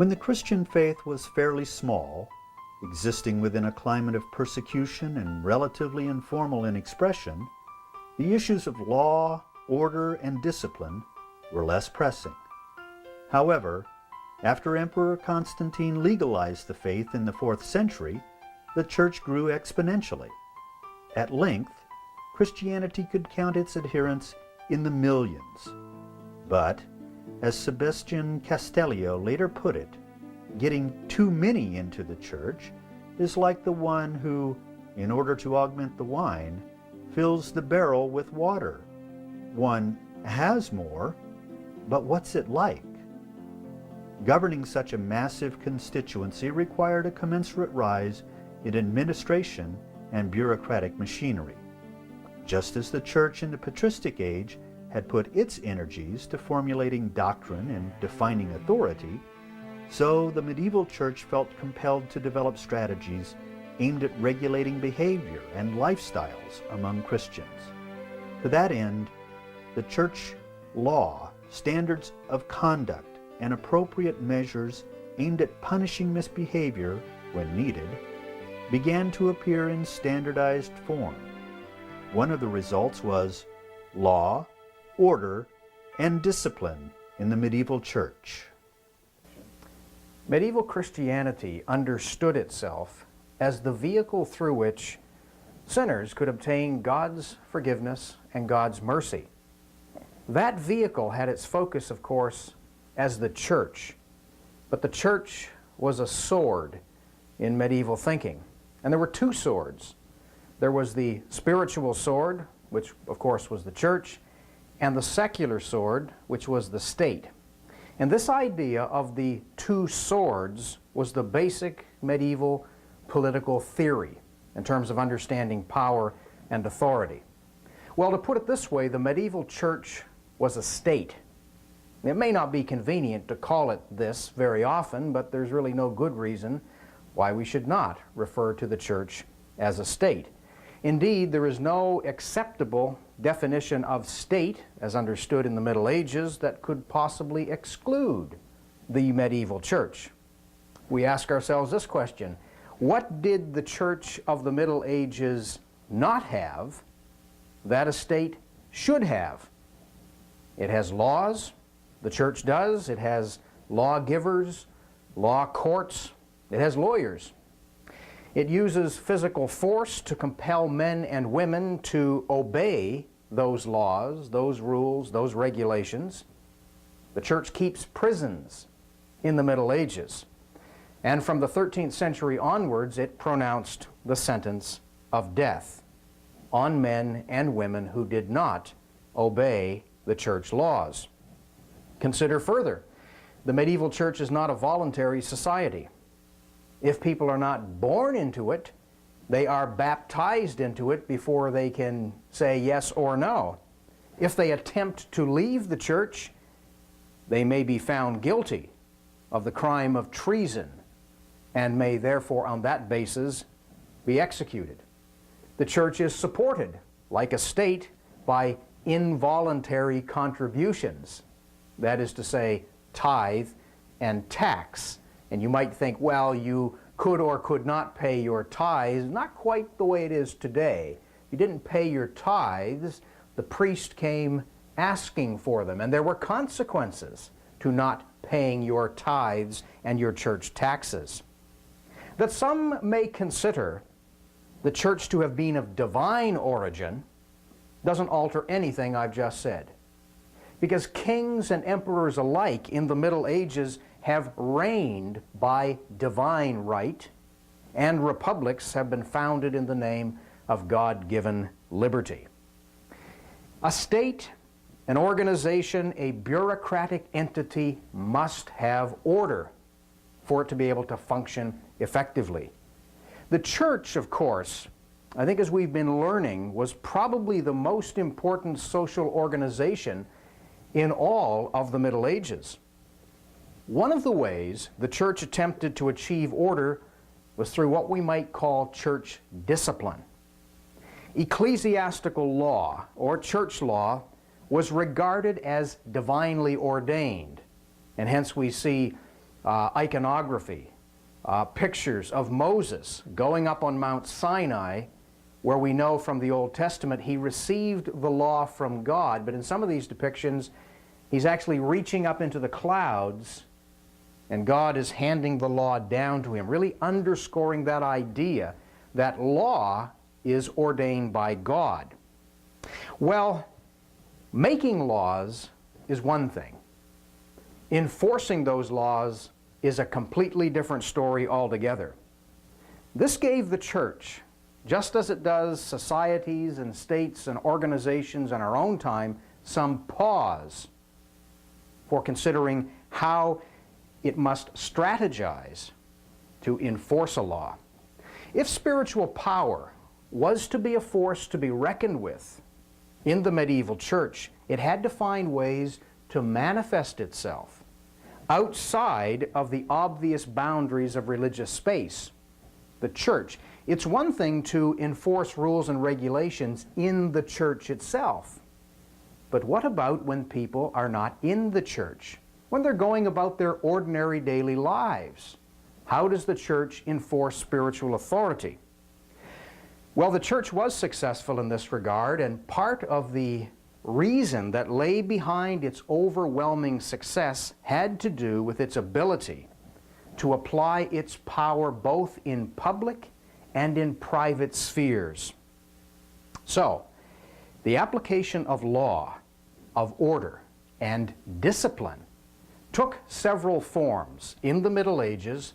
When the Christian faith was fairly small, existing within a climate of persecution and relatively informal in expression, the issues of law, order, and discipline were less pressing. However, after Emperor Constantine legalized the faith in the 4th century, the Church grew exponentially. At length, Christianity could count its adherents in the millions. But, as Sebastian Castellio later put it, getting too many into the Church is like the one who, in order to augment the wine, fills the barrel with water. One has more, but what's it like? Governing such a massive constituency required a commensurate rise in administration and bureaucratic machinery. Just as the Church in the patristic age had put its energies to formulating doctrine and defining authority, so the medieval Church felt compelled to develop strategies aimed at regulating behavior and lifestyles among Christians. To that end, the Church law, standards of conduct, and appropriate measures aimed at punishing misbehavior when needed began to appear in standardized form. One of the results was law, order, and discipline in the medieval Church. Medieval Christianity understood itself as the vehicle through which sinners could obtain God's forgiveness and God's mercy. That vehicle had its focus, of course, as the Church. But the Church was a sword in medieval thinking. And there were two swords. There was the spiritual sword, which of course was the Church, and the secular sword, which was the state. And this idea of the two swords was the basic medieval political theory in terms of understanding power and authority. Well, to put it this way, the medieval Church was a state. It may not be convenient to call it this very often, but there's really no good reason why we should not refer to the Church as a state. Indeed, there is no acceptable definition of state, as understood in the Middle Ages, that could possibly exclude the medieval Church. We ask ourselves this question: what did the Church of the Middle Ages not have that a state should have? It has laws, the Church does. It has lawgivers, law courts. It has lawyers. It uses physical force to compel men and women to obey those laws, those rules, those regulations. The Church keeps prisons in the Middle Ages. And from the 13th century onwards, it pronounced the sentence of death on men and women who did not obey the Church laws. Consider further, the medieval Church is not a voluntary society. If people are not born into it, they are baptized into it before they can say yes or no. If they attempt to leave the Church, they may be found guilty of the crime of treason and may therefore on that basis be executed. The Church is supported, like a state, by involuntary contributions. That is to say, tithe and tax. And you might think, well, you could or could not pay your tithes. Not quite the way it is today. If you didn't pay your tithes, the priest came asking for them, and there were consequences to not paying your tithes and your church taxes. That some may consider the Church to have been of divine origin doesn't alter anything I've just said. Because kings and emperors alike in the Middle Ages have reigned by divine right, and republics have been founded in the name of God-given liberty. A state, an organization, a bureaucratic entity must have order for it to be able to function effectively. The Church, of course, I think as we've been learning, was probably the most important social organization in all of the Middle Ages. One of the ways the Church attempted to achieve order was through what we might call church discipline. Ecclesiastical law, or church law, was regarded as divinely ordained, and hence we see iconography, pictures of Moses going up on Mount Sinai, where we know from the Old Testament he received the law from God, but in some of these depictions he's actually reaching up into the clouds and God is handing the law down to him, really underscoring that idea that law is ordained by God. Well, making laws is one thing. Enforcing those laws is a completely different story altogether. This gave the church, just as it does societies and states and organizations in our own time, some pause for considering how it must strategize to enforce a law. If spiritual power was to be a force to be reckoned with in the medieval church, it had to find ways to manifest itself outside of the obvious boundaries of religious space. The church. It's one thing to enforce rules and regulations in the church itself. But what about when people are not in the church? When they're going about their ordinary daily lives? How does the church enforce spiritual authority? Well, the church was successful in this regard, and part of the reason that lay behind its overwhelming success had to do with its ability to apply its power both in public and in private spheres. So, the application of law, of order, and discipline took several forms in the Middle Ages,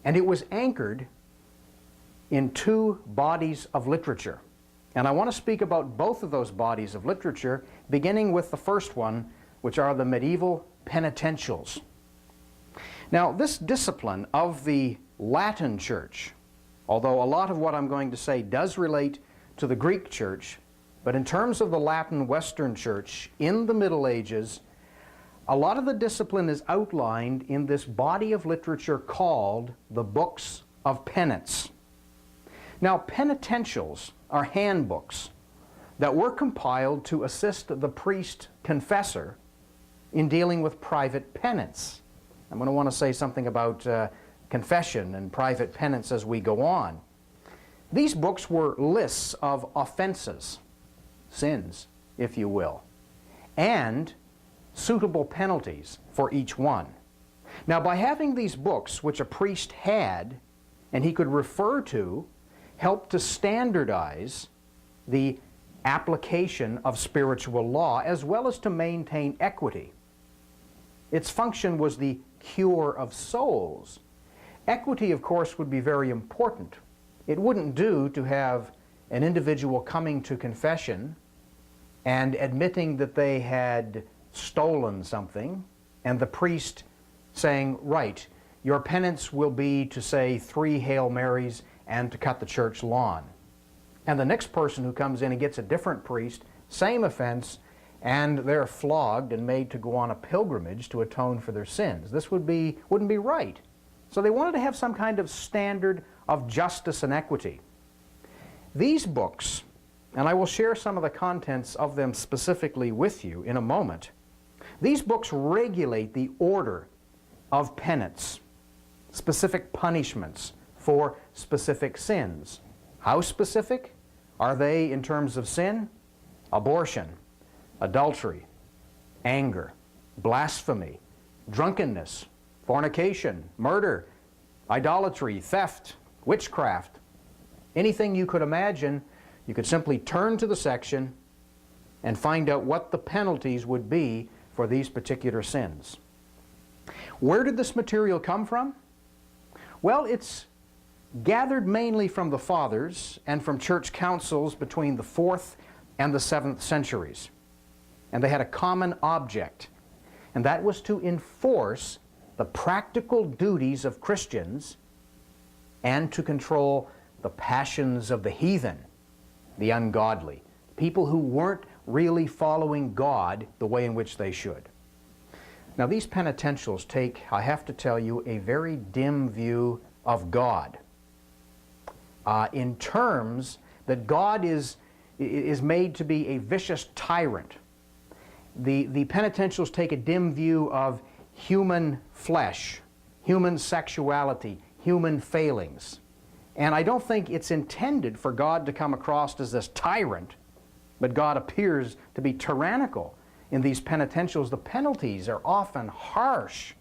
and it was anchored in two bodies of literature. And I want to speak about both of those bodies of literature, beginning with the first one, which are the medieval penitentials. Now, this discipline of the Latin Church, although a lot of what I'm going to say does relate to the Greek Church, but in terms of the Latin Western Church in the Middle Ages, a lot of the discipline is outlined in this body of literature called the Books of Penance. Now, penitentials are handbooks that were compiled to assist the priest confessor in dealing with private penance. I'm going to want to say something about confession and private penance as we go on. These books were lists of offenses, sins, if you will, and suitable penalties for each one. Now, by having these books, which a priest had and he could refer to, helped to standardize the application of spiritual law as well as to maintain equity. Its function was the cure of souls. Equity, of course, would be very important. It wouldn't do to have an individual coming to confession and admitting that they had stolen something, and the priest saying, right, your penance will be to say 3 Hail Marys and to cut the church lawn. And the next person who comes in and gets a different priest, same offense, and they're flogged and made to go on a pilgrimage to atone for their sins. This wouldn't be right. So they wanted to have some kind of standard of justice and equity. These books, and I will share some of the contents of them specifically with you in a moment, these books regulate the order of penance, specific punishments for specific sins. How specific are they in terms of sin? Abortion, adultery, anger, blasphemy, drunkenness, fornication, murder, idolatry, theft, witchcraft. Anything you could imagine, you could simply turn to the section and find out what the penalties would be for these particular sins. Where did this material come from? Well, it's gathered mainly from the Fathers and from church councils between the 4th and the 7th centuries. And they had a common object, and that was to enforce the practical duties of Christians and to control the passions of the heathen, the ungodly, people who weren't really following God the way in which they should. Now, these penitentials take, I have to tell you, a very dim view of God in terms that God is made to be a vicious tyrant. The penitentials take a dim view of human flesh, human sexuality, human failings. And I don't think it's intended for God to come across as this tyrant, but God appears to be tyrannical in these penitentials. The penalties are often harsh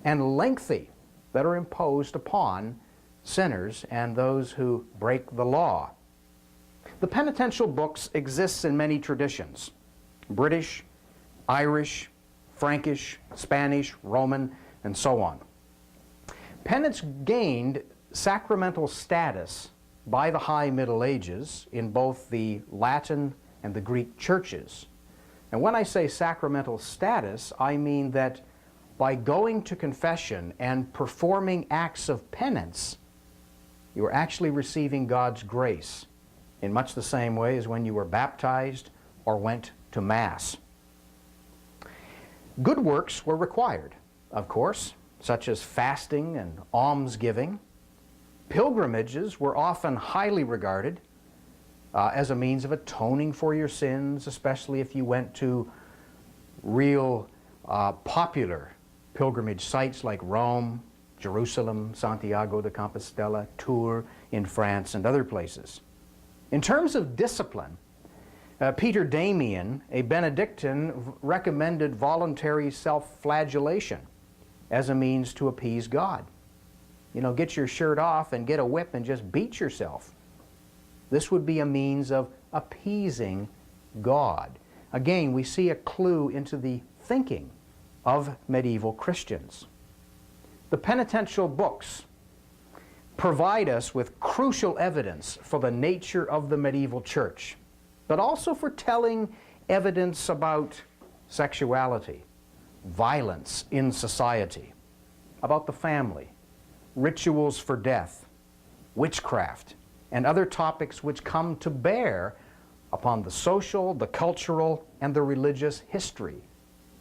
and lengthy that are imposed upon sinners and those who break the law. The penitential books exist in many traditions: British, Irish, Frankish, Spanish, Roman, and so on. Penance gained sacramental status by the High Middle Ages in both the Latin and the Greek churches. And when I say sacramental status, I mean that by going to confession and performing acts of penance, you are actually receiving God's grace in much the same way as when you were baptized or went to Mass. Good works were required, of course, such as fasting and almsgiving. Pilgrimages were often highly regarded as a means of atoning for your sins, especially if you went to real popular pilgrimage sites like Rome, Jerusalem, Santiago de Compostela, Tours in France, and other places. In terms of discipline, Peter Damian, a Benedictine, recommended voluntary self-flagellation as a means to appease God. You know, get your shirt off and get a whip and just beat yourself. This would be a means of appeasing God. Again, we see a clue into the thinking of medieval Christians. The penitential books provide us with crucial evidence for the nature of the medieval church, but also for telling evidence about sexuality, violence in society, about the family, rituals for death, witchcraft, and other topics which come to bear upon the social, the cultural, and the religious history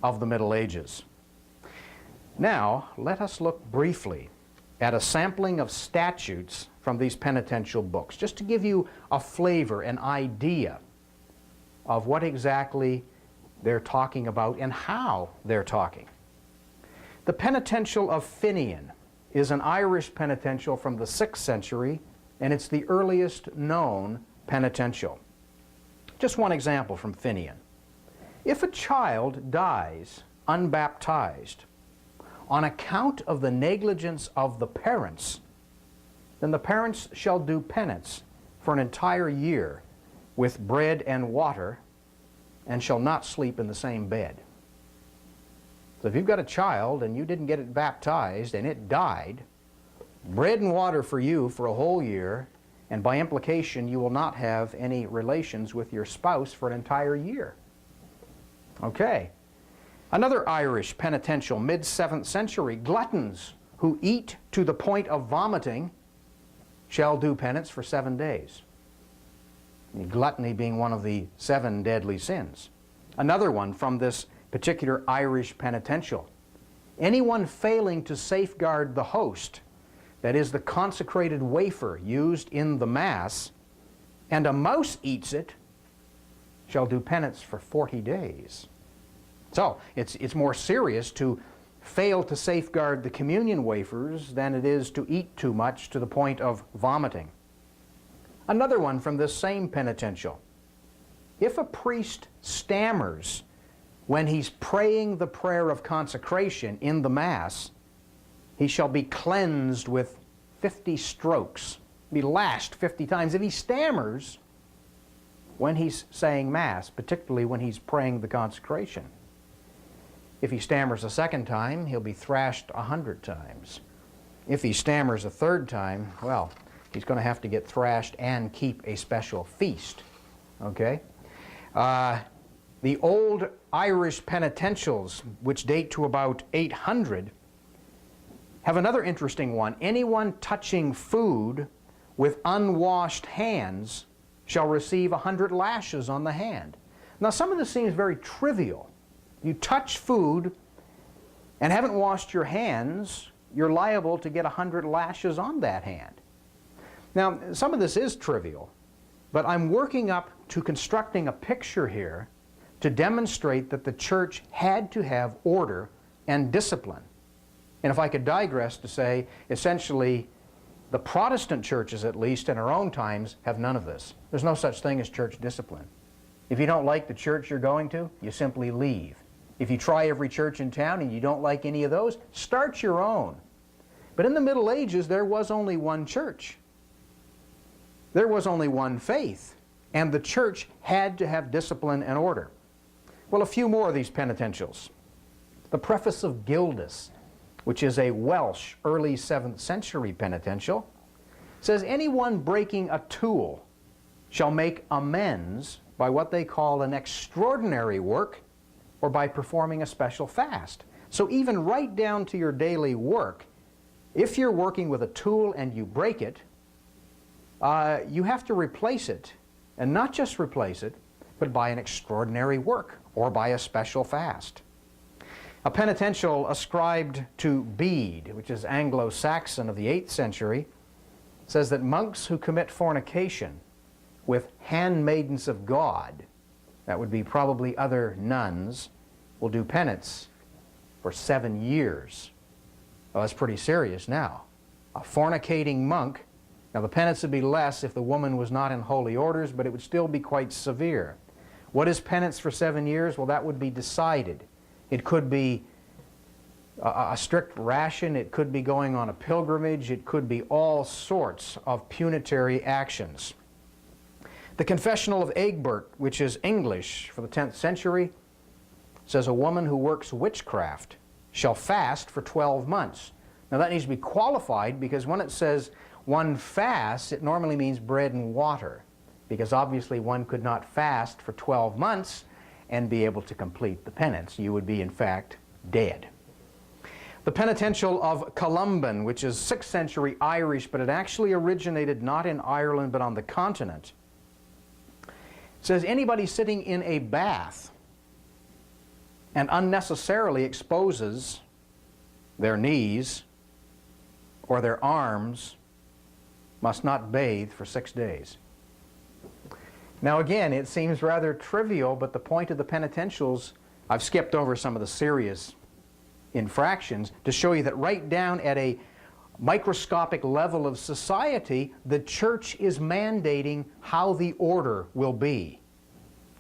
of the Middle Ages. Now, let us look briefly at a sampling of statutes from these penitential books, just to give you a flavor, an idea of what exactly they're talking about and how they're talking. The Penitential of Finian is an Irish penitential from the 6th century, and it's the earliest known penitential. Just one example from Finian. If a child dies unbaptized on account of the negligence of the parents, then the parents shall do penance for an entire year with bread and water, and shall not sleep in the same bed. So if you've got a child and you didn't get it baptized and it died, bread and water for you for a whole year, and by implication you will not have any relations with your spouse for an entire year. Okay. Another Irish penitential, mid-7th century, gluttons who eat to the point of vomiting shall do penance for 7 days. Gluttony being one of the 7 deadly sins. Another one from this particular Irish penitential. Anyone failing to safeguard the host, that is the consecrated wafer used in the Mass, and a mouse eats it, shall do penance for 40 days. So, it's more serious to fail to safeguard the communion wafers than it is to eat too much to the point of vomiting. Another one from this same penitential. If a priest stammers when he's praying the prayer of consecration in the Mass, he shall be cleansed with 50 strokes, be lashed 50 times. If he stammers when he's saying Mass, particularly when he's praying the consecration. If he stammers a second time, he'll be thrashed 100 times. If he stammers a third time, well, he's going to have to get thrashed and keep a special feast. Okay? The old Irish penitentials, which date to about 800, have another interesting one. Anyone touching food with unwashed hands shall receive 100 lashes on the hand. Now, some of this seems very trivial. You touch food and haven't washed your hands, you're liable to get 100 lashes on that hand. Now, some of this is trivial, but I'm working up to constructing a picture here to demonstrate that the church had to have order and discipline. And if I could digress to say, essentially, the Protestant churches, at least in our own times, have none of this. There's no such thing as church discipline. If you don't like the church you're going to, you simply leave. If you try every church in town and you don't like any of those, start your own. But in the Middle Ages, there was only one church. There was only one faith, and the church had to have discipline and order. Well, a few more of these penitentials. The Preface of Gildas, which is a Welsh early 7th century penitential, says anyone breaking a tool shall make amends by what they call an extraordinary work or by performing a special fast. So even right down to your daily work, if you're working with a tool and you break it, you have to replace it, and not just replace it, but by an extraordinary work or by a special fast. A penitential ascribed to Bede, which is Anglo-Saxon of the 8th century, says that monks who commit fornication with handmaidens of God, that would be probably other nuns, will do penance for 7 years. Well, that's pretty serious now. A fornicating monk, now the penance would be less if the woman was not in holy orders, but it would still be quite severe. What is penance for 7 years? Well, that would be decided. It could be a strict ration, it could be going on a pilgrimage, it could be all sorts of punitary actions. The Confessional of Egbert, which is English for the 10th century, says a woman who works witchcraft shall fast for 12 months. Now that needs to be qualified, because when it says one fasts, it normally means bread and water, because obviously one could not fast for 12 months and be able to complete the penance. You would be, in fact, dead. The Penitential of Columban, which is 6th century Irish, but it actually originated not in Ireland but on the continent, says anybody sitting in a bath and unnecessarily exposes their knees or their arms must not bathe for 6 days. Now again, it seems rather trivial, but the point of the penitentials, I've skipped over some of the serious infractions to show you that right down at a microscopic level of society, the church is mandating how the order will be.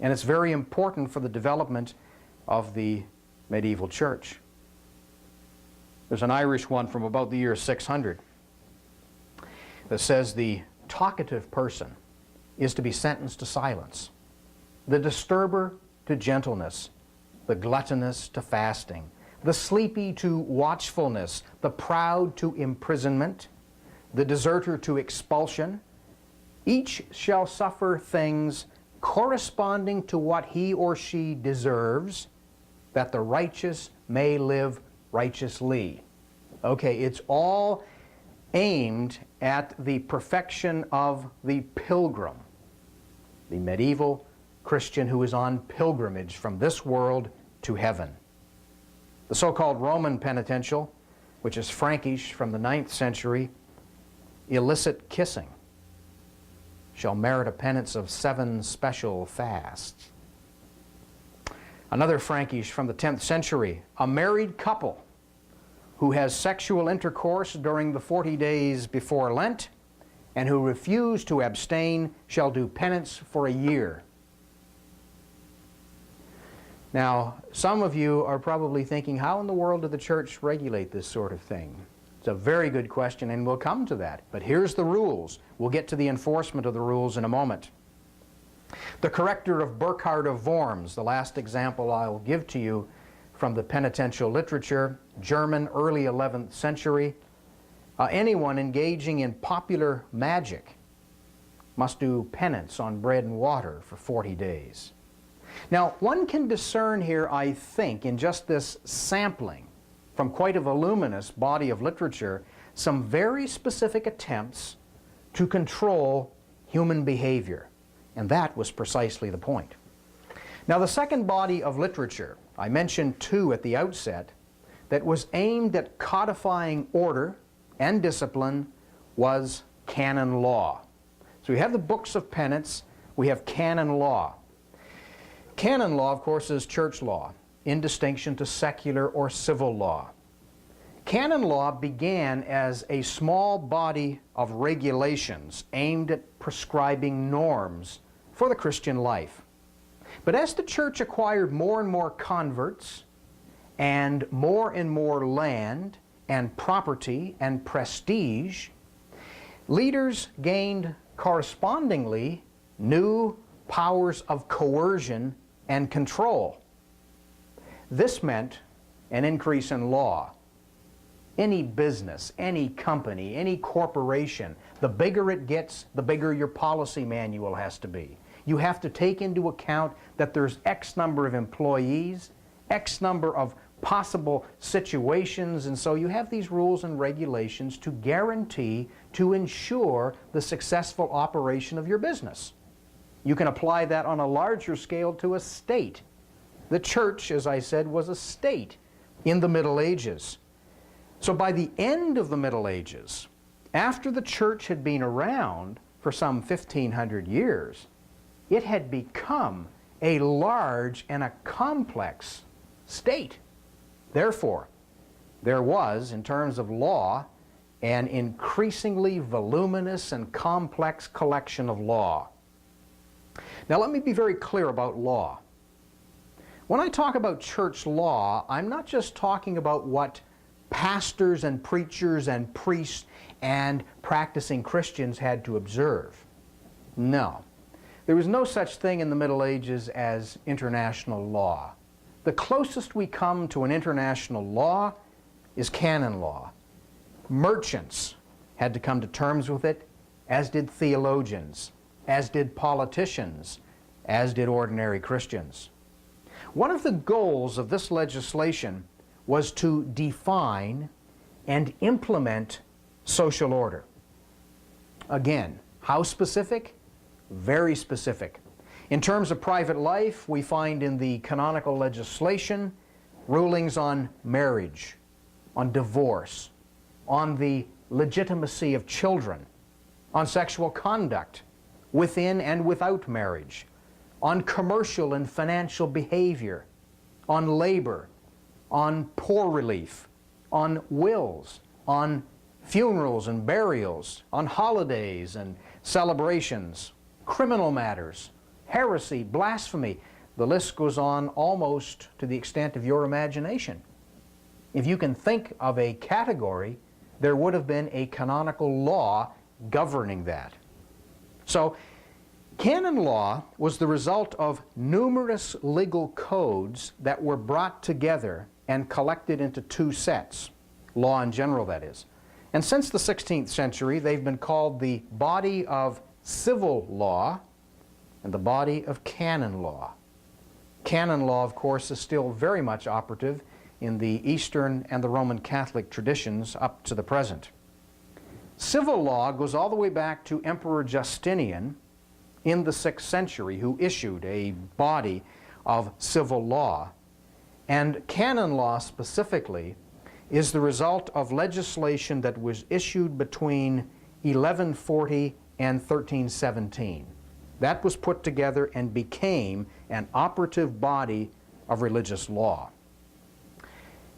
And it's very important for the development of the medieval church. There's an Irish one from about the year 600 that says the talkative person is to be sentenced to silence, the disturber to gentleness, the gluttonous to fasting, the sleepy to watchfulness, the proud to imprisonment, the deserter to expulsion. Each shall suffer things corresponding to what he or she deserves, that the righteous may live righteously. Okay, it's all aimed at the perfection of the pilgrim, the medieval Christian who is on pilgrimage from this world to heaven. The so-called Roman penitential, which is Frankish from the 9th century, illicit kissing shall merit a penance of 7 special fasts. Another Frankish from the 10th century, a married couple who has sexual intercourse during the 40 days before Lent and who refuse to abstain shall do penance for a year. Now, some of you are probably thinking, how in the world did the church regulate this sort of thing? It's a very good question, and we'll come to that. But here's the rules. We'll get to the enforcement of the rules in a moment. The Corrector of Burchard of Worms, the last example I'll give to you from the penitential literature, German, early 11th century. Anyone engaging in popular magic must do penance on bread and water for 40 days. Now, one can discern here, I think, in just this sampling from quite a voluminous body of literature, some very specific attempts to control human behavior. And that was precisely the point. Now, the second body of literature, I mentioned 2 at the outset, that was aimed at codifying order and discipline was canon law. So we have the books of penance, we have canon law. Canon law, of course, is church law, in distinction to secular or civil law. Canon law began as a small body of regulations aimed at prescribing norms for the Christian life. But as the church acquired more and more converts and more land and property and prestige, leaders gained correspondingly new powers of coercion and control. This meant an increase in law. Any business, any company, any corporation, the bigger it gets, the bigger your policy manual has to be. You have to take into account that there's X number of employees, X number of possible situations, and so you have these rules and regulations to guarantee, to ensure the successful operation of your business. You can apply that on a larger scale to a state. The church, as I said, was a state in the Middle Ages. So by the end of the Middle Ages, after the church had been around for some 1,500 years, it had become a large and a complex state. Therefore, there was, in terms of law, an increasingly voluminous and complex collection of law. Now let me be very clear about law. When I talk about church law, I'm not just talking about what pastors and preachers and priests and practicing Christians had to observe. No. There was no such thing in the Middle Ages as international law. The closest we come to an international law is canon law. Merchants had to come to terms with it, as did theologians, as did politicians, as did ordinary Christians. One of the goals of this legislation was to define and implement social order. Again, how specific? Very specific. In terms of private life, we find in the canonical legislation rulings on marriage, on divorce, on the legitimacy of children, on sexual conduct within and without marriage, on commercial and financial behavior, on labor, on poor relief, on wills, on funerals and burials, on holidays and celebrations, criminal matters, heresy, blasphemy. The list goes on almost to the extent of your imagination. If you can think of a category, there would have been a canonical law governing that. So, canon law was the result of numerous legal codes that were brought together and collected into two sets, law in general, that is. And since the 16th century, they've been called the body of civil law and the body of canon law. Canon law, of course, is still very much operative in the Eastern and the Roman Catholic traditions up to the present. Civil law goes all the way back to Emperor Justinian in the 6th century, who issued a body of civil law. And canon law specifically is the result of legislation that was issued between 1140 and 1317. That was put together and became an operative body of religious law.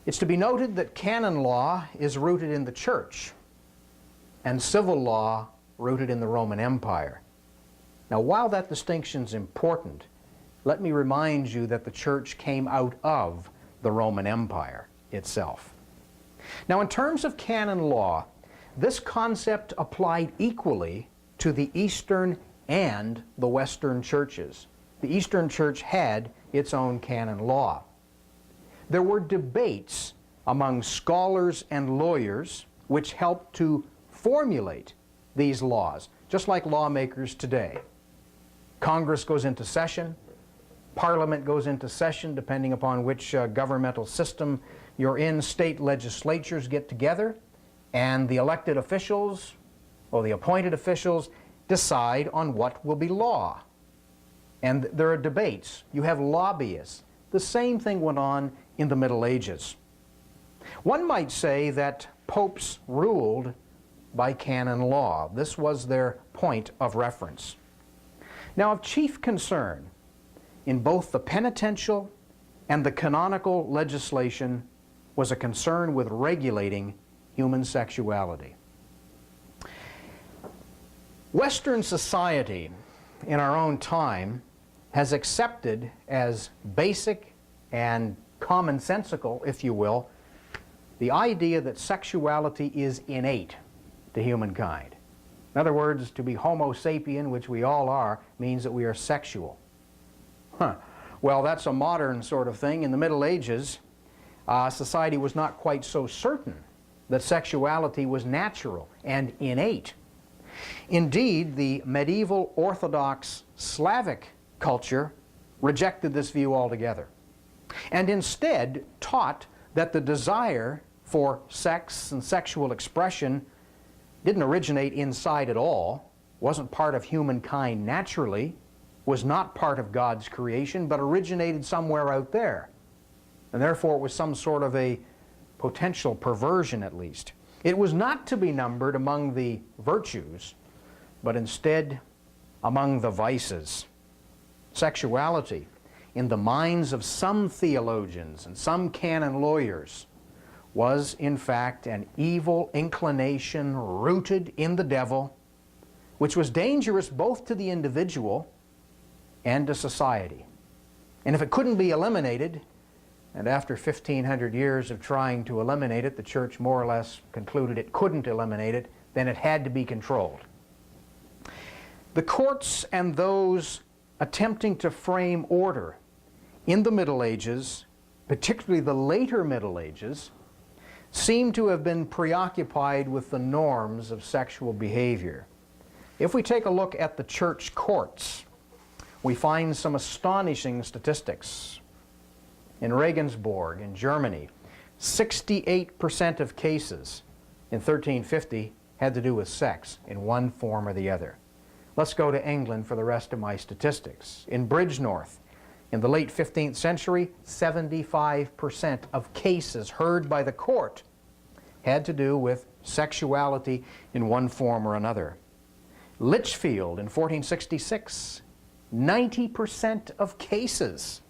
It's to be noted that canon law is rooted in the church and civil law rooted in the Roman Empire. Now, while that distinction is important, let me remind you that the church came out of the Roman Empire itself. Now, in terms of canon law, this concept applied equally to the Eastern and the Western churches. The Eastern Church had its own canon law. There were debates among scholars and lawyers which helped to formulate these laws, just like lawmakers today. Congress goes into session, Parliament goes into session, depending upon which governmental system you're in. State legislatures get together, and the elected officials, or the appointed officials, decide on what will be law. And there are debates. You have lobbyists. The same thing went on in the Middle Ages. One might say that popes ruled by canon law. This was their point of reference. Now, of chief concern in both the penitential and the canonical legislation was a concern with regulating human sexuality. Western society in our own time has accepted as basic and commonsensical, if you will, the idea that sexuality is innate to humankind. In other words, to be Homo sapien, which we all are, means that we are sexual. Well, that's a modern sort of thing. In the Middle Ages, society was not quite so certain that sexuality was natural and innate. Indeed, the medieval Orthodox Slavic culture rejected this view altogether, and instead taught that the desire for sex and sexual expression didn't originate inside at all, wasn't part of humankind naturally, was not part of God's creation, but originated somewhere out there. And therefore it was some sort of a potential perversion, at least. It was not to be numbered among the virtues, but instead among the vices. Sexuality, in the minds of some theologians and some canon lawyers, was in fact an evil inclination rooted in the devil, which was dangerous both to the individual and to society. And if it couldn't be eliminated, and after 1,500 years of trying to eliminate it, the church more or less concluded it couldn't eliminate it, then it had to be controlled. The courts and those attempting to frame order in the Middle Ages, particularly the later Middle Ages, seem to have been preoccupied with the norms of sexual behavior. If we take a look at the church courts, we find some astonishing statistics. In Regensburg, in Germany, 68% of cases in 1350 had to do with sex in one form or the other. Let's go to England for the rest of my statistics. In Bridgenorth, in the late 15th century, 75% of cases heard by the court had to do with sexuality in one form or another. Lichfield in 1466, 90% of cases.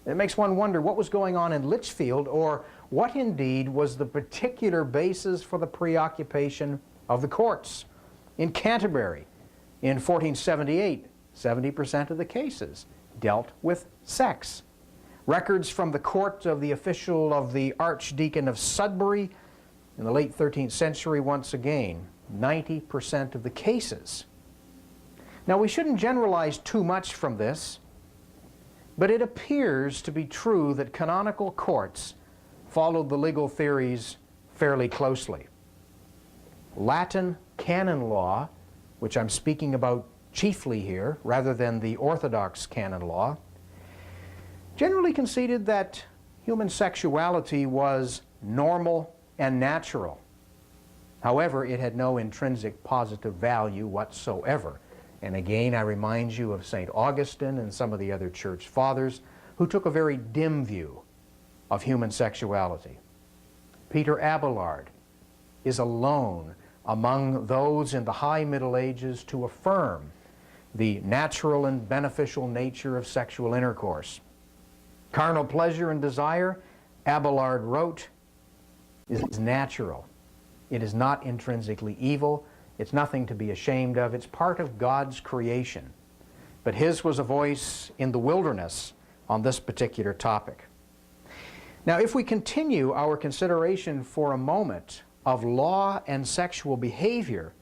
It makes one wonder what was going on in Lichfield, or what indeed was the particular basis for the preoccupation of the courts. In Canterbury, in 1478, 70% of the cases dealt with sex. Records from the court of the official of the Archdeacon of Sudbury in the late 13th century, once again, 90% of the cases. Now, we shouldn't generalize too much from this, but it appears to be true that canonical courts followed the legal theories fairly closely. Latin canon law, which I'm speaking about chiefly here, rather than the Orthodox canon law, generally conceded that human sexuality was normal and natural. However, it had no intrinsic positive value whatsoever. And again, I remind you of St. Augustine and some of the other church fathers who took a very dim view of human sexuality. Peter Abelard is alone among those in the High Middle Ages to affirm the natural and beneficial nature of sexual intercourse. Carnal pleasure and desire, Abelard wrote, is natural. It is not intrinsically evil. It's nothing to be ashamed of. It's part of God's creation. But his was a voice in the wilderness on this particular topic. Now, if we continue our consideration for a moment of law and sexual behavior,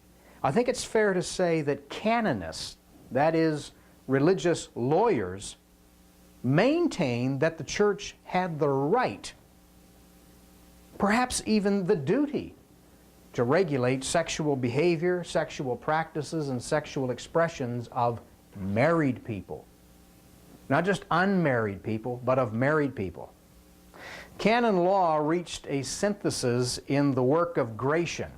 I think it's fair to say that canonists, that is, religious lawyers, maintain that the church had the right, perhaps even the duty, to regulate sexual behavior, sexual practices, and sexual expressions of married people. Not just unmarried people, but of married people. Canon law reached a synthesis in the work of Gratian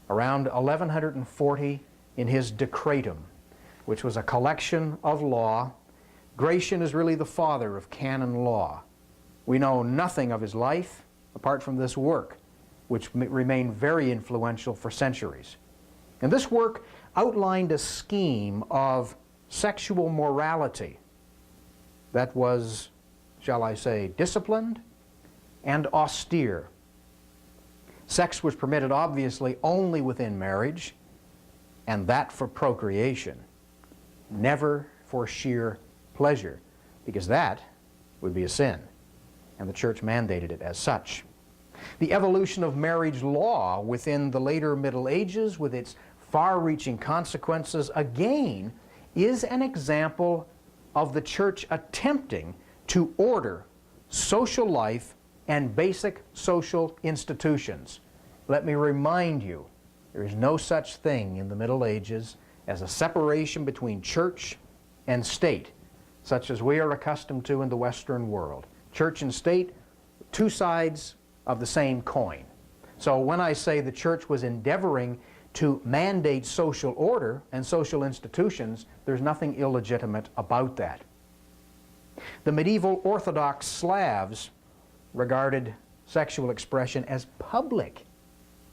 around 1140 in his Decretum, which was a collection of law. Gratian is really the father of canon law. We know nothing of his life apart from this work, which remained very influential for centuries. And this work outlined a scheme of sexual morality that was, shall I say, disciplined and austere. Sex was permitted obviously only within marriage, and that for procreation, never for sheer pleasure, because that would be a sin, and the church mandated it as such. The evolution of marriage law within the later Middle Ages, with its far-reaching consequences, again is an example of the church attempting to order social life and basic social institutions. Let me remind you, there is no such thing in the Middle Ages as a separation between church and state, such as we are accustomed to in the Western world. Church and state, two sides of the same coin. So when I say the church was endeavoring to mandate social order and social institutions, there's nothing illegitimate about that. The medieval Orthodox Slavs regarded sexual expression as public.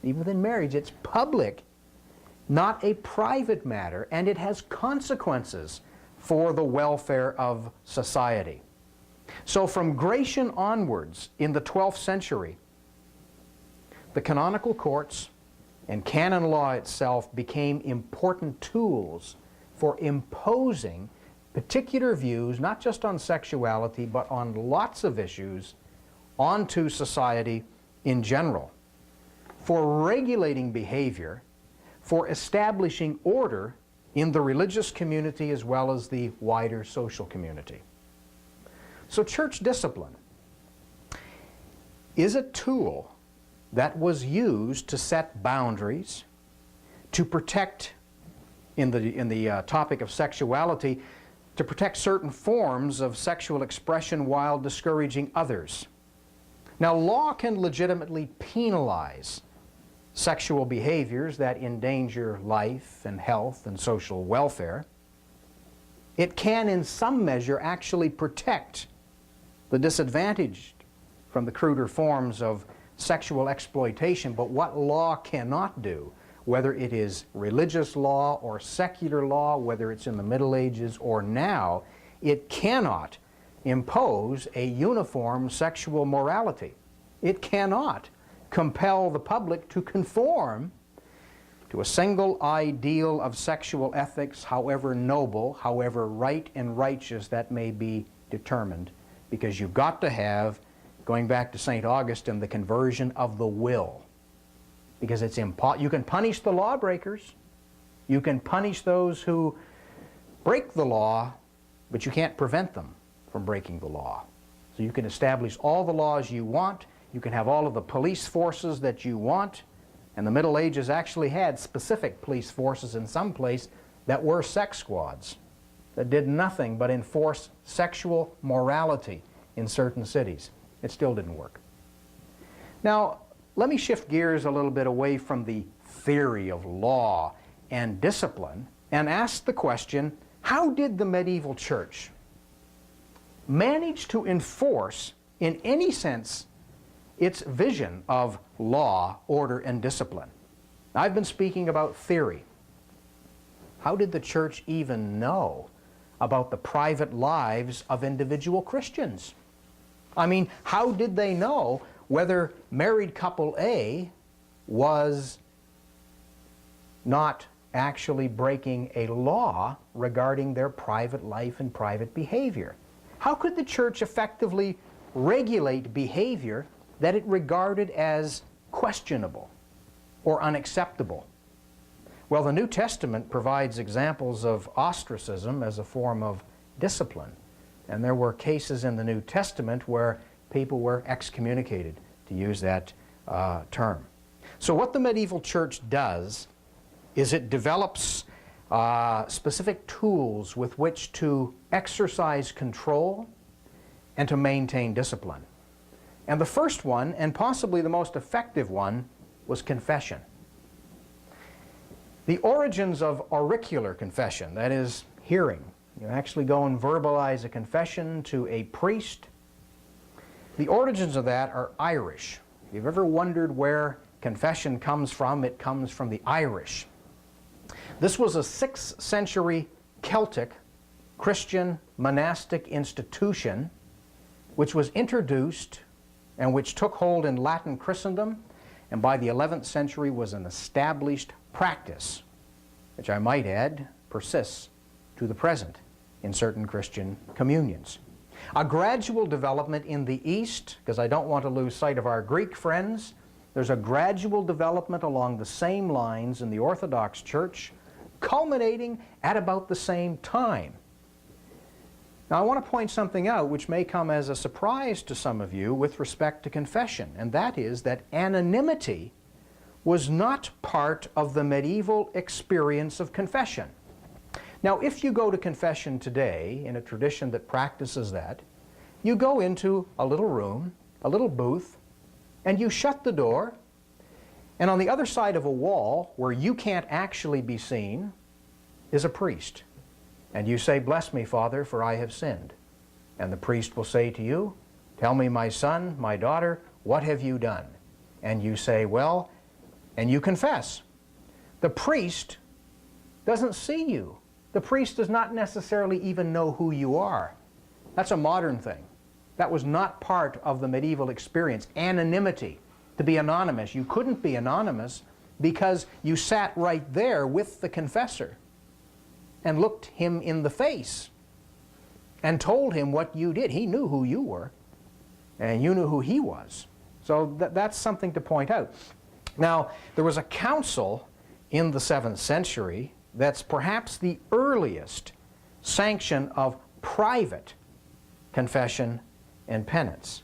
Even within marriage, it's public, not a private matter, and it has consequences for the welfare of society. So from Gratian onwards in the 12th century, the canonical courts and canon law itself became important tools for imposing particular views, not just on sexuality, but on lots of issues, onto society in general, for regulating behavior, for establishing order in the religious community as well as the wider social community. So church discipline is a tool that was used to set boundaries, to protect, in the topic of sexuality, to protect certain forms of sexual expression while discouraging others. Now, law can legitimately penalize sexual behaviors that endanger life and health and social welfare. It can, in some measure, actually protect the disadvantaged from the cruder forms of sexual exploitation, but what law cannot do, whether it is religious law or secular law, whether it's in the Middle Ages or now, it cannot impose a uniform sexual morality. It cannot compel the public to conform to a single ideal of sexual ethics, however noble, however right and righteous that may be determined, because you've got to have, going back to St. Augustine, the conversion of the will. Because it's you can punish the lawbreakers, you can punish those who break the law, but you can't prevent them from breaking the law. So you can establish all the laws you want, you can have all of the police forces that you want, and the Middle Ages actually had specific police forces in some place that were sex squads that did nothing but enforce sexual morality in certain cities. It still didn't work. Now, let me shift gears a little bit away from the theory of law and discipline and ask the question, how did the medieval church manage to enforce, in any sense, its vision of law, order, and discipline? I've been speaking about theory. How did the church even know about the private lives of individual Christians? I mean, how did they know whether married couple A was not actually breaking a law regarding their private life and private behavior? How could the church effectively regulate behavior that it regarded as questionable or unacceptable? Well, the New Testament provides examples of ostracism as a form of discipline. And there were cases in the New Testament where people were excommunicated, to use that term. So what the medieval church does is it develops specific tools with which to exercise control and to maintain discipline. And the first one, and possibly the most effective one, was confession. The origins of auricular confession, that is, hearing. You actually go and verbalize a confession to a priest. The origins of that are Irish. If you've ever wondered where confession comes from, it comes from the Irish. This was a 6th century Celtic Christian monastic institution which was introduced and which took hold in Latin Christendom and by the 11th century was an established practice, which I might add persists to the present in certain Christian communions. A gradual development in the East, because I don't want to lose sight of our Greek friends, there's a gradual development along the same lines in the Orthodox Church, culminating at about the same time. Now I want to point something out which may come as a surprise to some of you with respect to confession, and that is that anonymity was not part of the medieval experience of confession. Now, if you go to confession today in a tradition that practices that, you go into a little room, a little booth, and you shut the door, and on the other side of a wall, where you can't actually be seen, is a priest. And you say, "Bless me, Father, for I have sinned." And the priest will say to you, "Tell me, my son, my daughter, what have you done?" And you say, "Well," and you confess. The priest doesn't see you. The priest does not necessarily even know who you are. That's a modern thing. That was not part of the medieval experience. Anonymity, to be anonymous. You couldn't be anonymous because you sat right there with the confessor and looked him in the face and told him what you did. He knew who you were, and you knew who he was. So that's something to point out. Now, there was a council in the 7th century that's perhaps the earliest sanction of private confession and penance.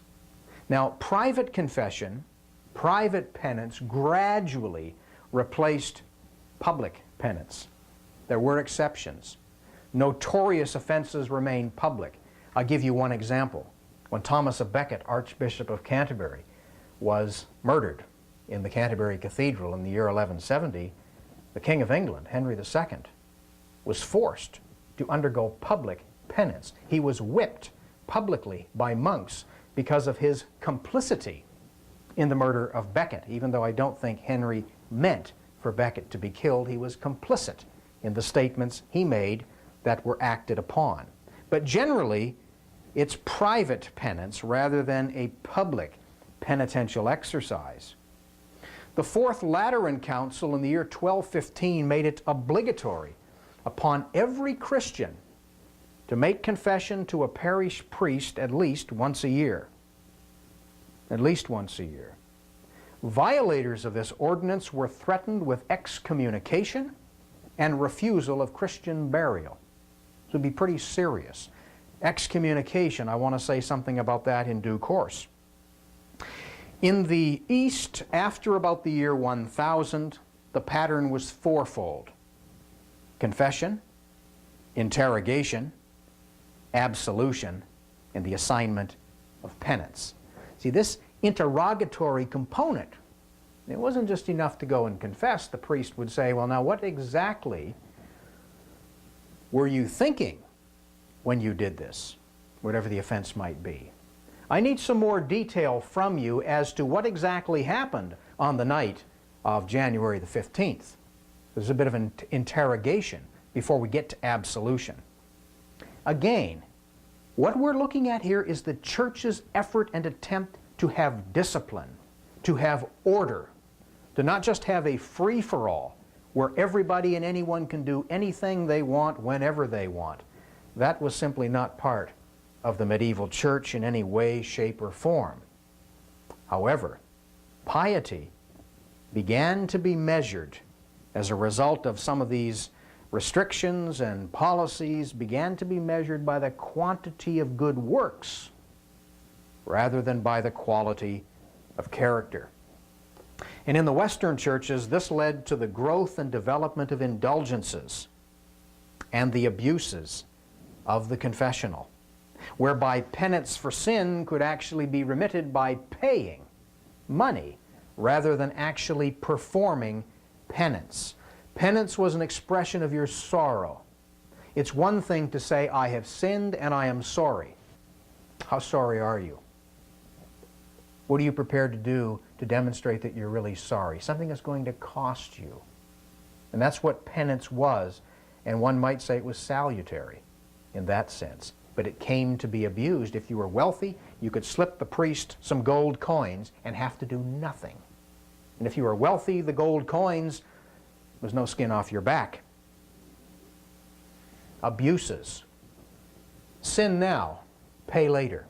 Now, private confession, private penance gradually replaced public penance. There were exceptions. Notorious offenses remained public. I'll give you one example. When Thomas of Becket, Archbishop of Canterbury, was murdered in the Canterbury Cathedral in the year 1170, the King of England, Henry II, was forced to undergo public penance. He was whipped publicly by monks because of his complicity in the murder of Becket. Even though I don't think Henry meant for Becket to be killed, he was complicit in the statements he made that were acted upon. But generally, it's private penance rather than a public penitential exercise. The Fourth Lateran Council in the year 1215 made it obligatory upon every Christian to make confession to a parish priest at least once a year. At least once a year. Violators of this ordinance were threatened with excommunication and refusal of Christian burial. It would be pretty serious. Excommunication, I want to say something about that in due course. In the East, after about the year 1000, the pattern was fourfold: confession, interrogation, absolution, and the assignment of penance. See, this interrogatory component, it wasn't just enough to go and confess. The priest would say, "Well, now what exactly were you thinking when you did this?" Whatever the offense might be. "I need some more detail from you as to what exactly happened on the night of January the 15th. There's a bit of an interrogation before we get to absolution. Again, what we're looking at here is the church's effort and attempt to have discipline, to have order, to not just have a free-for-all where everybody and anyone can do anything they want whenever they want. That was simply not part of the medieval church in any way, shape, or form. However, piety began to be measured as a result of some of these restrictions, and policies began to be measured by the quantity of good works rather than by the quality of character. And in the Western churches, this led to the growth and development of indulgences and the abuses of the confessional, whereby penance for sin could actually be remitted by paying money rather than actually performing penance. Penance was an expression of your sorrow. It's one thing to say, "I have sinned and I am sorry." How sorry are you? What are you prepared to do to demonstrate that you're really sorry? Something that's going to cost you. And that's what penance was, and one might say it was salutary in that sense. But but it came to be abused. If you were wealthy, you could slip the priest some gold coins and have to do nothing. And if you were wealthy, the gold coins was no skin off your back. Abuses. Sin now, pay later.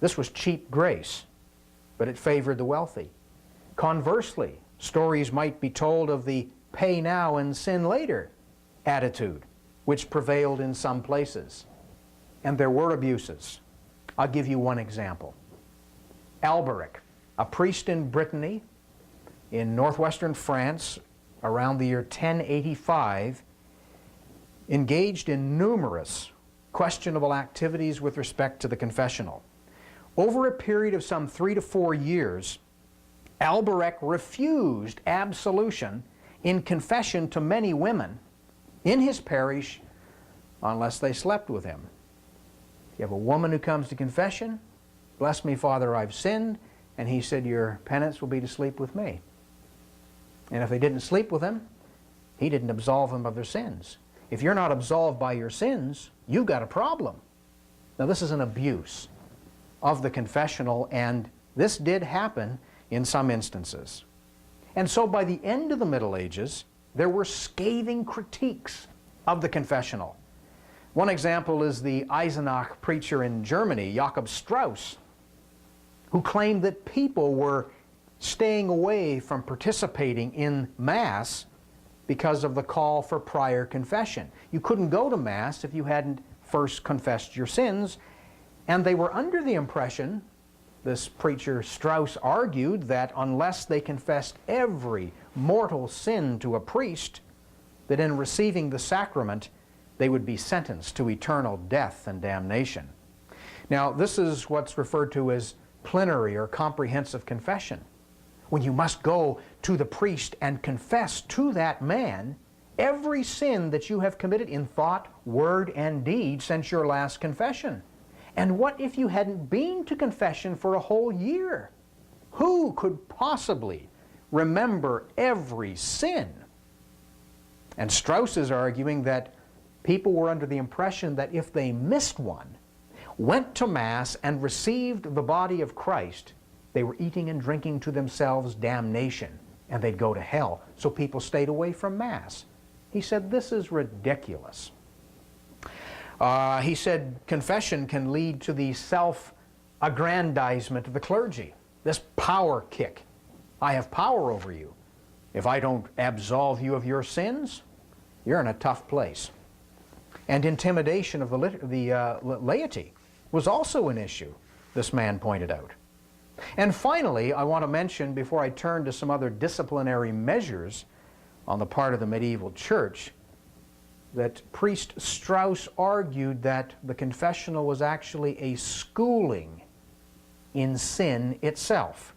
This was cheap grace, but it favored the wealthy. Conversely, stories might be told of the pay now and sin later attitude, which prevailed in some places. And there were abuses. I'll give you one example. Alberic, a priest in Brittany, in northwestern France, around the year 1085, engaged in numerous questionable activities with respect to the confessional. Over a period of some 3 to 4 years, Alberic refused absolution in confession to many women in his parish unless they slept with him. You have a woman who comes to confession, "Bless me, Father, I've sinned," and he said, "Your penance will be to sleep with me." And if they didn't sleep with him, he didn't absolve them of their sins. If you're not absolved by your sins, you've got a problem. Now, this is an abuse of the confessional, and this did happen in some instances. And so by the end of the Middle Ages, there were scathing critiques of the confessional. One example is the Eisenach preacher in Germany, Jakob Strauss, who claimed that people were staying away from participating in Mass because of the call for prior confession. You couldn't go to Mass if you hadn't first confessed your sins, and they were under the impression, this preacher Strauss argued, that unless they confessed every mortal sin to a priest, that in receiving the sacrament they would be sentenced to eternal death and damnation. Now, this is what's referred to as plenary or comprehensive confession, when you must go to the priest and confess to that man every sin that you have committed in thought, word, and deed since your last confession. And what if you hadn't been to confession for a whole year? Who could possibly remember every sin? And Strauss is arguing that people were under the impression that if they missed one, went to Mass, and received the body of Christ, they were eating and drinking to themselves damnation, and they'd go to hell. So people stayed away from Mass. He said, this is ridiculous. He said confession can lead to the self-aggrandizement of the clergy, this power kick. I have power over you. If I don't absolve you of your sins, you're in a tough place. And intimidation of the laity was also an issue, this man pointed out. And finally, I want to mention, before I turn to some other disciplinary measures on the part of the medieval church, that priest Strauss argued that the confessional was actually a schooling in sin itself,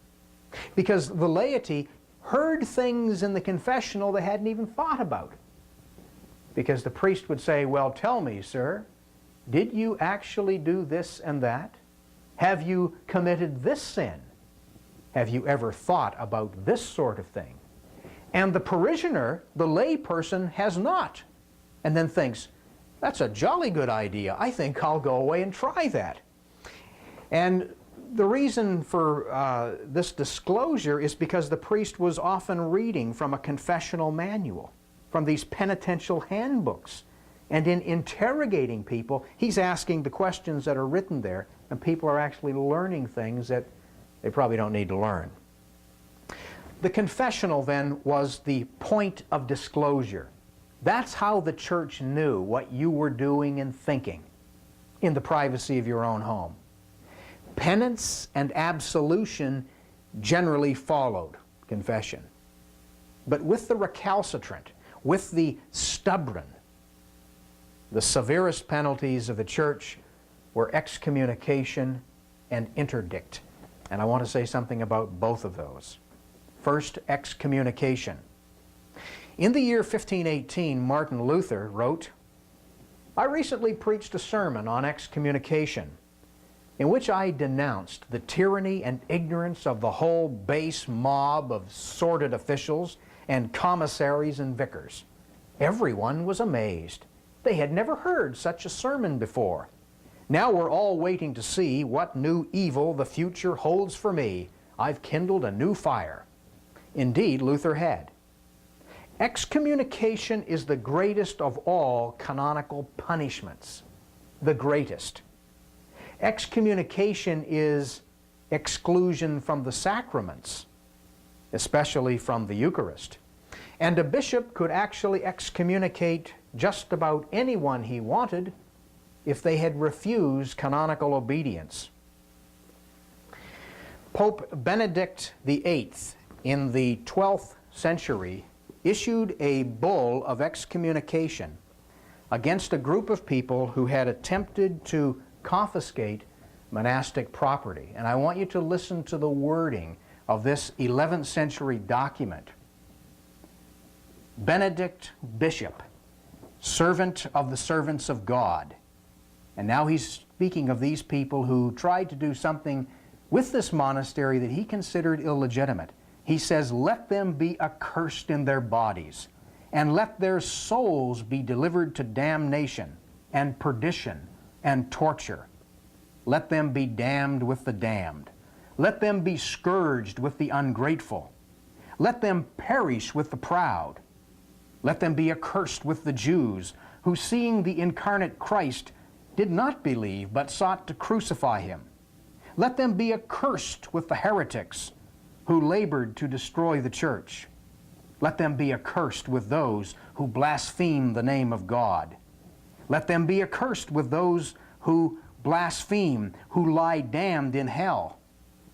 because the laity heard things in the confessional they hadn't even thought about. Because the priest would say, well, tell me, sir, did you actually do this and that? Have you committed this sin? Have you ever thought about this sort of thing? And the parishioner, the lay person, has not. And then thinks, that's a jolly good idea. I think I'll go away and try that. And the reason for this disclosure is because the priest was often reading from a confessional manual, from these penitential handbooks. And in interrogating people, he's asking the questions that are written there, and people are actually learning things that they probably don't need to learn. The confessional, then, was the point of disclosure. That's how the church knew what you were doing and thinking in the privacy of your own home. Penance and absolution generally followed confession. But with the recalcitrant, with the stubborn, the severest penalties of the church were excommunication and interdict. And I want to say something about both of those. First, excommunication. In the year 1518, Martin Luther wrote, I recently preached a sermon on excommunication, in which I denounced the tyranny and ignorance of the whole base mob of sordid officials and commissaries and vicars. Everyone was amazed. They had never heard such a sermon before. Now we're all waiting to see what new evil the future holds for me. I've kindled a new fire. Indeed, Luther had. Excommunication is the greatest of all canonical punishments. The greatest. Excommunication is exclusion from the sacraments, especially from the Eucharist. And a bishop could actually excommunicate just about anyone he wanted if they had refused canonical obedience. Pope Benedict VIII in the 12th century issued a bull of excommunication against a group of people who had attempted to confiscate monastic property. And I want you to listen to the wording of this 11th century document. Benedict, bishop, servant of the servants of God. And now he's speaking of these people who tried to do something with this monastery that he considered illegitimate. He says, let them be accursed in their bodies, and let their souls be delivered to damnation and perdition and torture. Let them be damned with the damned. Let them be scourged with the ungrateful. Let them perish with the proud. Let them be accursed with the Jews, who seeing the incarnate Christ did not believe, but sought to crucify him. Let them be accursed with the heretics, who labored to destroy the church. Let them be accursed with those who blaspheme the name of God. Let them be accursed with those who blaspheme, who lie damned in hell,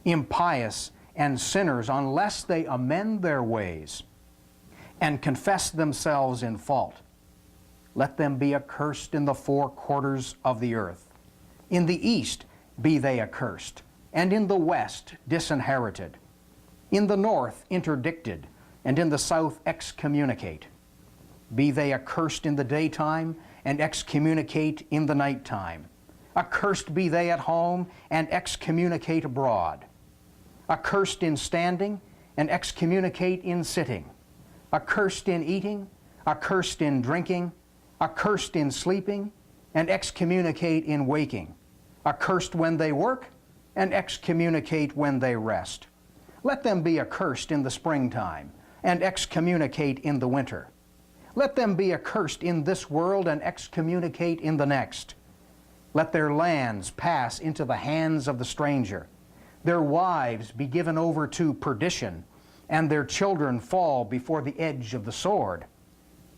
impious and sinners, unless they amend their ways and confess themselves in fault. Let them be accursed in the four quarters of the earth. In the east be they accursed, and in the west disinherited. In the north interdicted, and in the south excommunicate. Be they accursed in the daytime, and excommunicate in the nighttime. Accursed be they at home, and excommunicate abroad. Accursed in standing, and excommunicate in sitting. Accursed in eating, accursed in drinking, accursed in sleeping, and excommunicate in waking. Accursed when they work, and excommunicate when they rest. Let them be accursed in the springtime, and excommunicate in the winter. Let them be accursed in this world, and excommunicate in the next. Let their lands pass into the hands of the stranger, their wives be given over to perdition, and their children fall before the edge of the sword.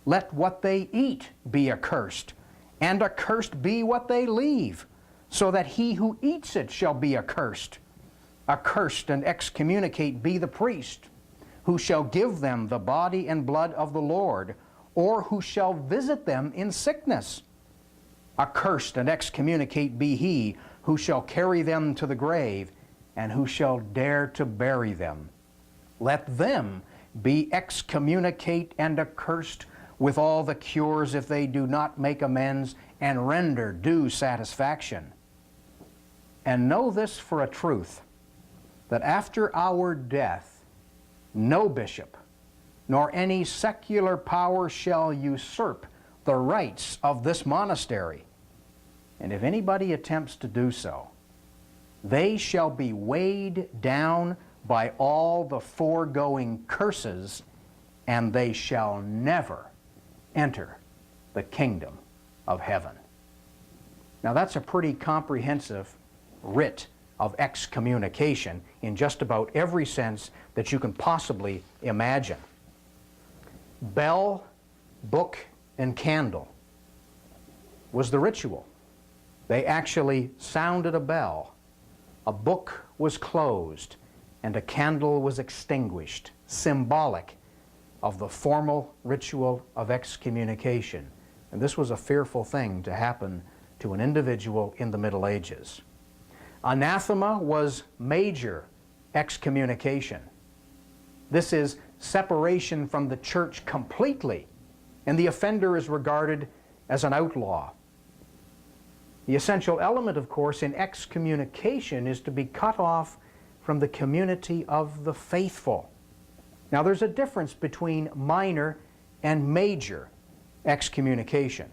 Let what they eat be accursed, and accursed be what they leave, so that he who eats it shall be accursed. Accursed and excommunicate be the priest, who shall give them the body and blood of the Lord, or who shall visit them in sickness. Accursed and excommunicate be he who shall carry them to the grave, and who shall dare to bury them. Let them be excommunicate and accursed with all the cures if they do not make amends and render due satisfaction. And know this for a truth, that after our death, no bishop, nor any secular power shall usurp the rights of this monastery. And if anybody attempts to do so, they shall be weighed down by all the foregoing curses, and they shall never enter the kingdom of heaven. Now that's a pretty comprehensive writ of excommunication in just about every sense that you can possibly imagine. Bell, book, and candle was the ritual. They actually sounded a bell, a book was closed, and a candle was extinguished, symbolic of the formal ritual of excommunication. And this was a fearful thing to happen to an individual in the Middle Ages. Anathema was major excommunication. This is separation from the church completely, and the offender is regarded as an outlaw. The essential element, of course, in excommunication is to be cut off from the community of the faithful. Now, there's a difference between minor and major excommunication.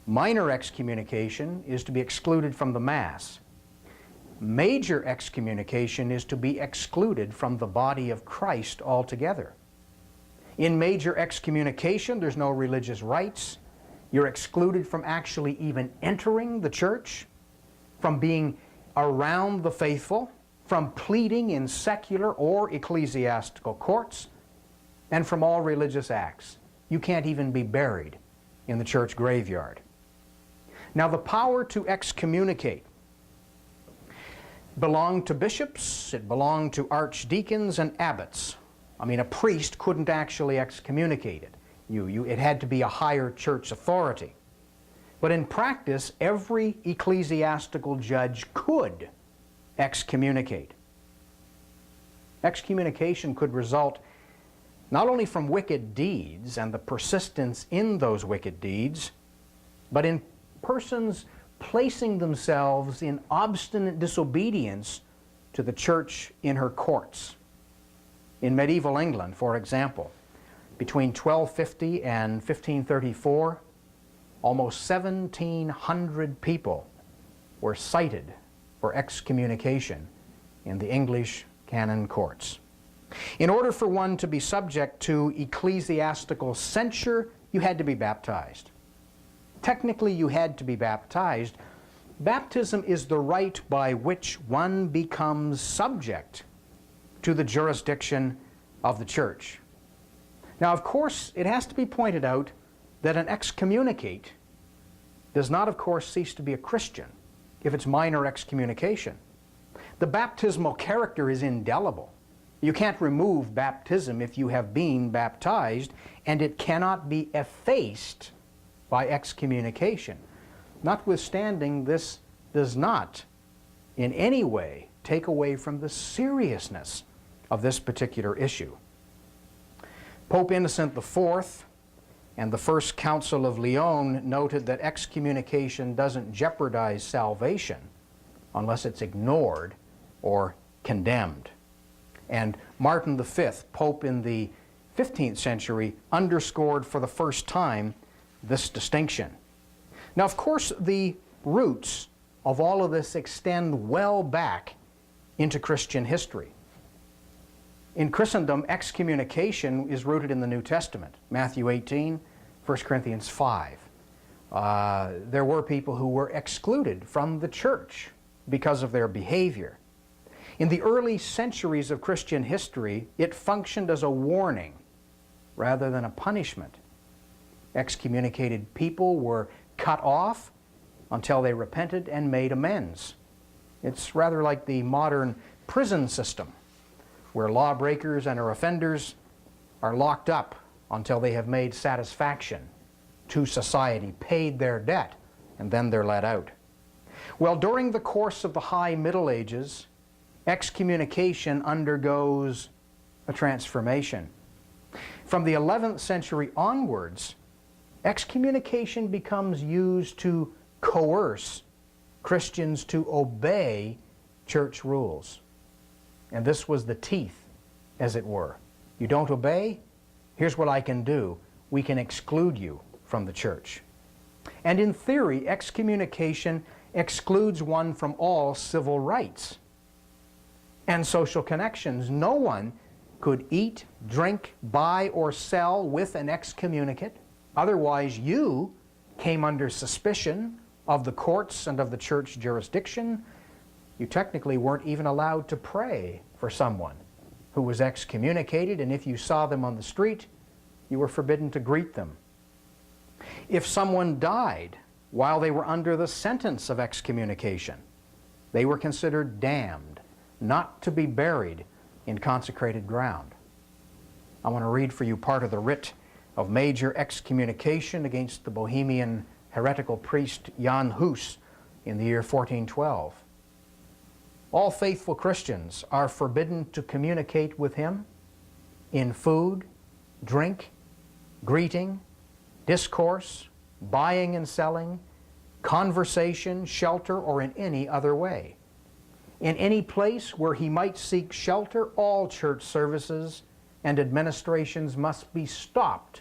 Minor excommunication is to be excluded from the Mass. Major excommunication is to be excluded from the body of Christ altogether. In major excommunication, there's no religious rights. You're excluded from actually even entering the church, from being around the faithful, from pleading in secular or ecclesiastical courts, and from all religious acts. You can't even be buried in the church graveyard. Now, the power to excommunicate belonged to bishops, it belonged to archdeacons and abbots. I mean, a priest couldn't actually excommunicate it. It had to be a higher church authority. But in practice, every ecclesiastical judge could excommunicate. Excommunication could result not only from wicked deeds and the persistence in those wicked deeds, but in persons placing themselves in obstinate disobedience to the church in her courts. In medieval England, for example, between 1250 and 1534, almost 1,700 people were cited for excommunication in the English canon courts. In order for one to be subject to ecclesiastical censure, you had to be baptized. Technically, you had to be baptized. Baptism is the rite by which one becomes subject to the jurisdiction of the church. Now, of course, it has to be pointed out that an excommunicate does not, of course, cease to be a Christian if it's minor excommunication. The baptismal character is indelible. You can't remove baptism if you have been baptized, and it cannot be effaced by excommunication. Notwithstanding, this does not in any way take away from the seriousness of this particular issue. Pope Innocent IV and the First Council of Lyon noted that excommunication doesn't jeopardize salvation unless it's ignored or condemned. And Martin V, Pope in the 15th century, underscored for the first time this distinction. Now, of course, the roots of all of this extend well back into Christian history. In Christendom, excommunication is rooted in the New Testament. Matthew 18, 1 Corinthians 5. There were people who were excluded from the church because of their behavior. In the early centuries of Christian history, it functioned as a warning rather than a punishment. Excommunicated people were cut off until they repented and made amends. It's rather like the modern prison system, where lawbreakers and offenders are locked up until they have made satisfaction to society, paid their debt, and then they're let out. Well, during the course of the High Middle Ages, excommunication undergoes a transformation. From the 11th century onwards, excommunication becomes used to coerce Christians to obey church rules. And this was the teeth, as it were. You don't obey? Here's what I can do. We can exclude you from the church. And in theory, excommunication excludes one from all civil rights and social connections. No one could eat, drink, buy, or sell with an excommunicate. Otherwise, you came under suspicion of the courts and of the church jurisdiction. You technically weren't even allowed to pray for someone who was excommunicated, and if you saw them on the street, you were forbidden to greet them. If someone died while they were under the sentence of excommunication, they were considered damned, not to be buried in consecrated ground. I want to read for you part of the writ of major excommunication against the Bohemian heretical priest Jan Hus in the year 1412. All faithful Christians are forbidden to communicate with him in food, drink, greeting, discourse, buying and selling, conversation, shelter, or in any other way. In any place where he might seek shelter, all church services and administrations must be stopped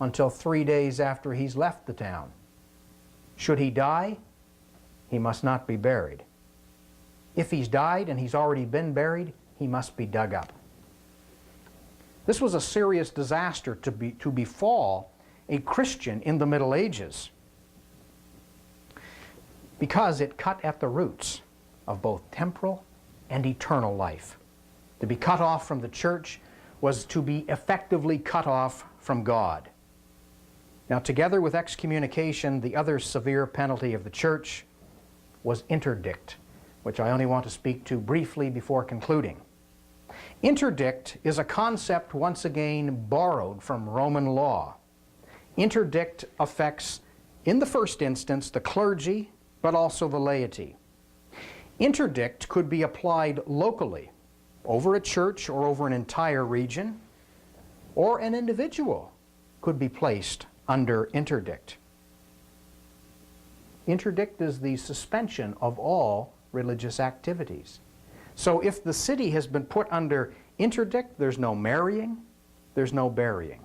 until 3 days after he's left the town. Should he die, he must not be buried. If he's died and he's already been buried, he must be dug up. This was a serious disaster to befall a Christian in the Middle Ages, because it cut at the roots of both temporal and eternal life. To be cut off from the church was to be effectively cut off from God. Now, together with excommunication, the other severe penalty of the church was interdict, which I only want to speak to briefly before concluding. Interdict is a concept once again borrowed from Roman law. Interdict affects, in the first instance, the clergy, but also the laity. Interdict could be applied locally, over a church or over an entire region, or an individual could be placed under interdict. Interdict is the suspension of all religious activities. So if the city has been put under interdict, there's no marrying, there's no burying,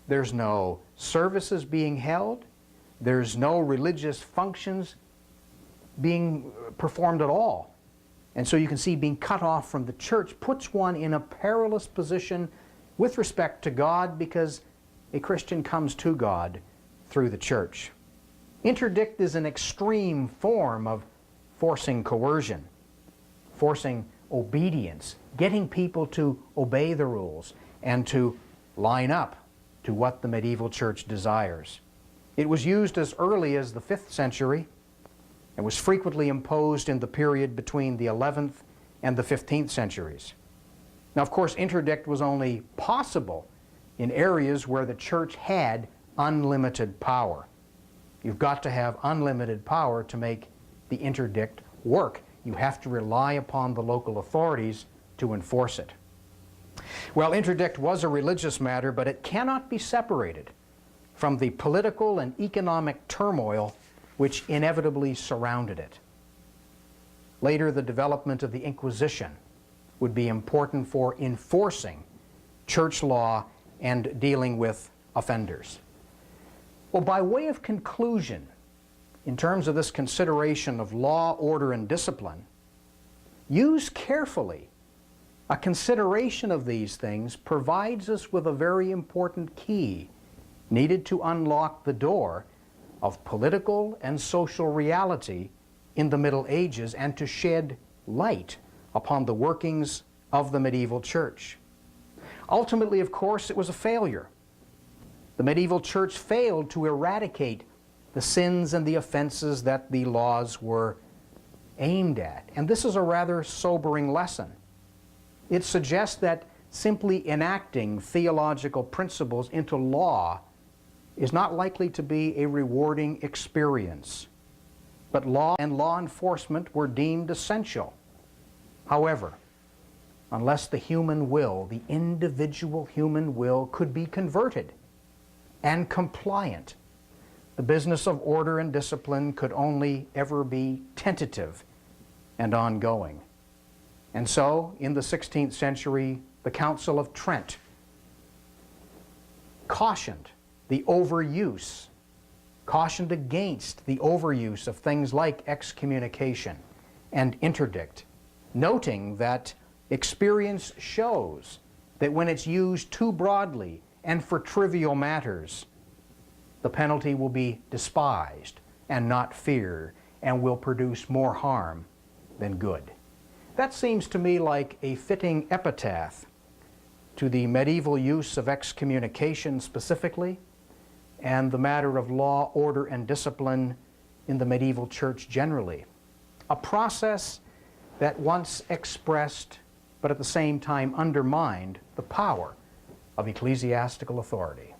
there's no services being held, there's no religious functions being performed at all. And so you can see being cut off from the church puts one in a perilous position with respect to God, because a Christian comes to God through the church. Interdict is an extreme form of forcing coercion, forcing obedience, getting people to obey the rules and to line up to what the medieval church desires. It was used as early as the 5th century and was frequently imposed in the period between the 11th and the 15th centuries. Now, of course, interdict was only possible in areas where the church had unlimited power. You've got to have unlimited power to make the interdict work. You have to rely upon the local authorities to enforce it. Well, interdict was a religious matter, but it cannot be separated from the political and economic turmoil which inevitably surrounded it. Later, the development of the Inquisition would be important for enforcing church law and dealing with offenders. Well, by way of conclusion, in terms of this consideration of law, order, and discipline, use carefully. A consideration of these things provides us with a very important key needed to unlock the door of political and social reality in the Middle Ages and to shed light upon the workings of the medieval church. Ultimately, of course, it was a failure. The medieval church failed to eradicate the sins and the offenses that the laws were aimed at. And this is a rather sobering lesson. It suggests that simply enacting theological principles into law is not likely to be a rewarding experience. But law and law enforcement were deemed essential. However, unless the human will, the individual human will, could be converted and compliant, the business of order and discipline could only ever be tentative and ongoing. And so, in the 16th century, the Council of Trent cautioned against the overuse of things like excommunication and interdict, noting that experience shows that when it's used too broadly and for trivial matters, the penalty will be despised and not feared and will produce more harm than good. That seems to me like a fitting epitaph to the medieval use of excommunication specifically, and the matter of law, order, and discipline in the medieval church generally. A process that once expressed, but at the same time undermined, the power of ecclesiastical authority.